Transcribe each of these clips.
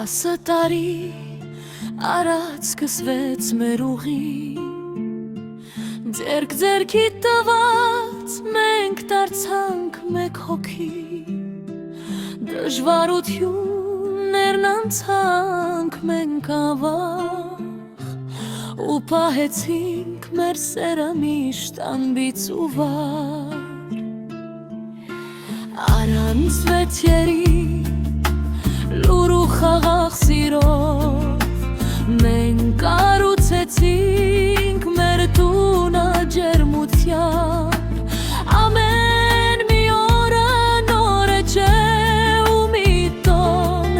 10 տարի առաջ սկսվեց մեր ուղին, ձերք ձերքի տված մենք դարձանք մեկ հոգի, դժվարություններն անցանք մենք ավաղ, ու պահեցինք մեր սերը միշտ անբիծ ու վար, առանց վեցերի լուր ու խաղաղ սիրով մենք կառուցեցինք մեր տունը ջերմությամբ, ամեն մի օրը նոր է չէ ու մի տոն,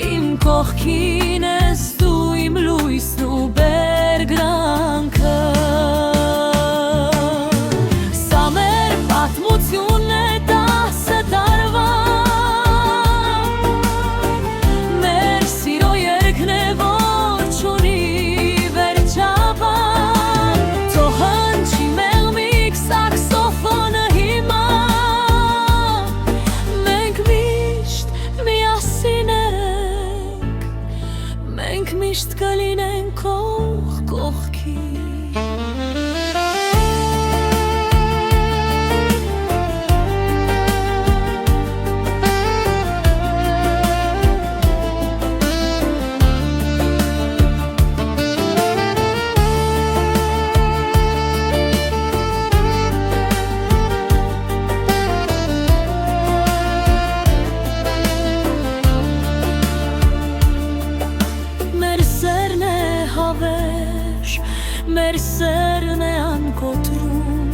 իմ կողքին ես դու իմ լույսն ու բերկրանքը, սա մեր պատմությունն է 10 տարվա, մենք միշտ կլինենք կողք կողքի, մեր սերն է անկոտրում,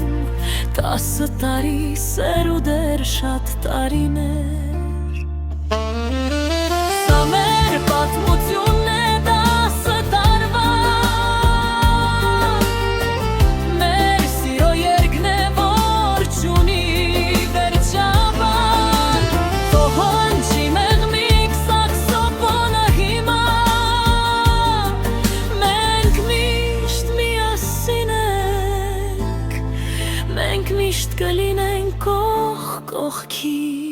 10 տարի սեր ու դեռ շատ տարիներ, սա մեր պատմությունն է 10 տարվա, մեր սիրո երգն է, որ չունի վերջաբան, թող հնչի մեղմիկ սաքսոֆոնը հիմա, մենք միշտ կլինենք կողք կողքի։